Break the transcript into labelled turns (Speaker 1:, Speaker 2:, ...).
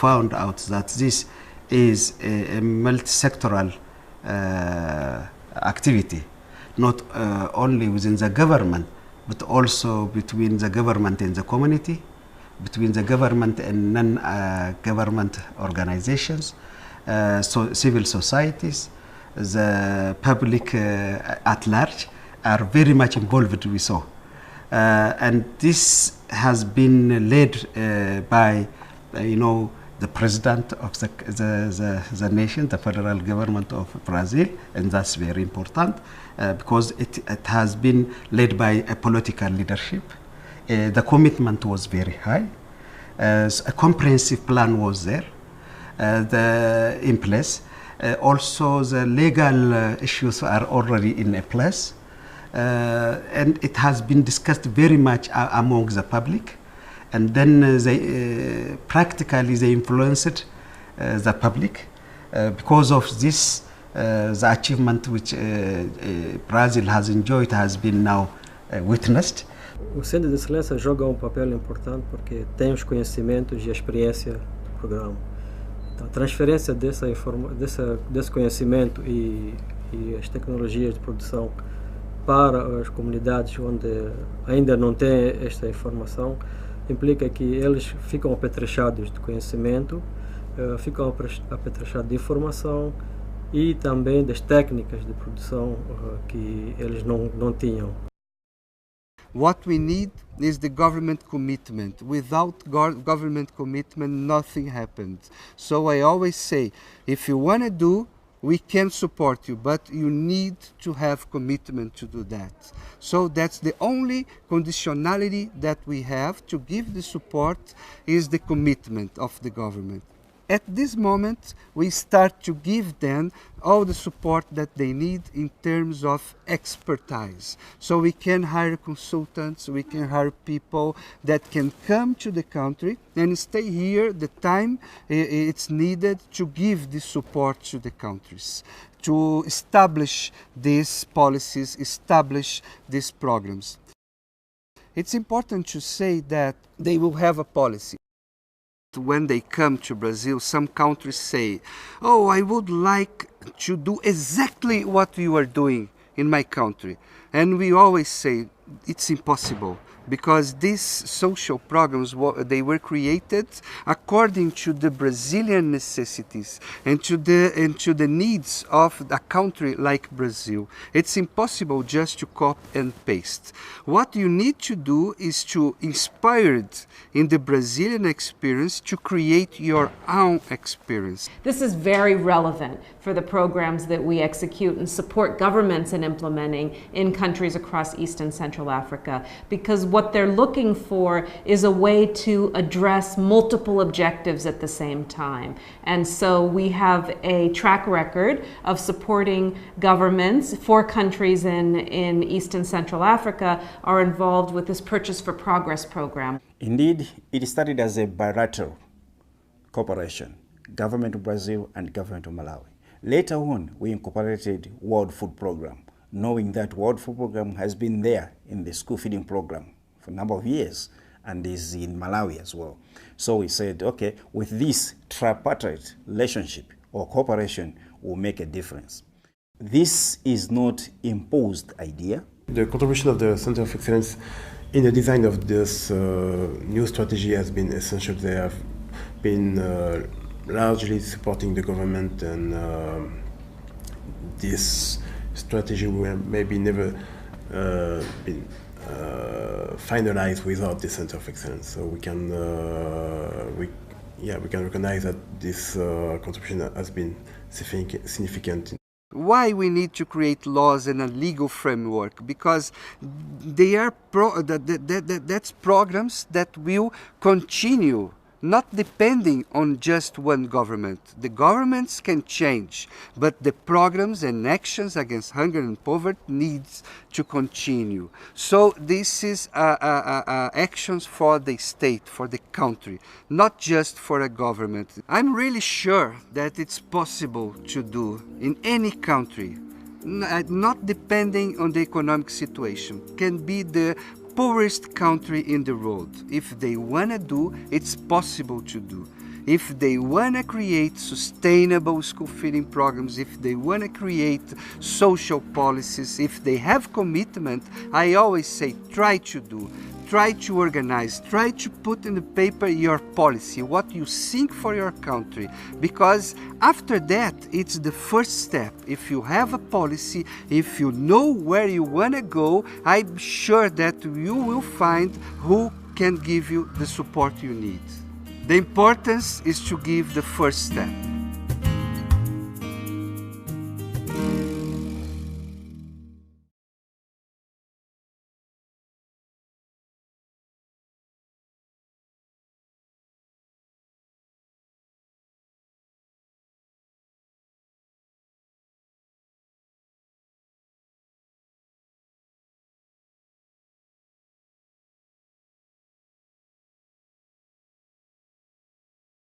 Speaker 1: found out that this is a multi-sectoral activity, not only within the government, but also between the government and the community, between the government and non-government organizations, so civil societies, the public at large are very much involved, we saw. And this has been led by, the president of the nation, the federal government of Brazil, and that's very important because it has been led by a political leadership. The commitment was very high. A comprehensive plan was there in place. Also, the legal issues are already in a place. And it has been discussed very much among the public, and then practically they influenced the public. Because of this, the achievement which Brazil has enjoyed has been now witnessed.
Speaker 2: O Centro de Excelência joga papel importante porque tem os conhecimentos e a experiência do programa. Então, a transferência desse conhecimento e as tecnologias de produção para as comunidades onde ainda não têm esta informação implica que eles ficam apetrechados de conhecimento, ficam apetrechados de informação e também das técnicas de produção que eles não tinham.
Speaker 3: What we need is the government commitment. Without government commitment, nothing happens. So I always say, if you want to do, we can support you, but you need to have commitment to do that. So that's the only conditionality that we have to give the support is the commitment of the government. At this moment, we start to give them all the support that they need in terms of expertise. So we can hire consultants, we can hire people that can come to the country and stay here the time it's needed to give the support to the countries, to establish these policies, establish these programs. It's important to say that they will have a policy. When they come to Brazil, some countries say, oh, I would like to do exactly what you are doing in my country. And we always say, it's impossible, because these social programs, they were created according to the Brazilian necessities and to the needs of a country like Brazil. It's impossible just to copy and paste. What you need to do is to inspire in the Brazilian experience to create your own experience.
Speaker 4: This is very relevant for the programs that we execute and support governments in implementing in countries across East and Central Africa, because what they're looking for is a way to address multiple objectives at the same time. And so we have a track record of supporting governments. 4 countries in East and Central Africa are involved with this Purchase for Progress program.
Speaker 5: Indeed, it started as a bilateral cooperation, government of Brazil and government of Malawi. Later on, we incorporated World Food Program, knowing that World Food Program has been there in the school feeding program for a number of years and is in Malawi as well. So we said, okay, with this tripartite relationship or cooperation will make a difference. This is not imposed idea.
Speaker 6: The contribution of the Center of Excellence in the design of this new strategy has been essential. They have been largely supporting the government, and this strategy will maybe never been finalized without the Center of Excellence. So we can recognize that this contribution has been significant.
Speaker 3: Why we need to create laws and a legal framework? Because they are that's programs that will continue, not depending on just one government. The governments can change, but the programs and actions against hunger and poverty needs to continue. So this is actions for the state, for the country, not just for a government. I'm really sure that it's possible to do in any country, not depending on the economic situation. Can be the poorest country in the world. If they want to do, it's possible to do. if they want to create sustainable school feeding programs, if they want to create social policies, if they have commitment, I always say try to do. Try to organize, try to put in the paper your policy, what you think for your country, because after that, it's the first step. If you have a policy, if you know where you want to go, I'm sure that you will find who can give you the support you need. The importance is to give the first step.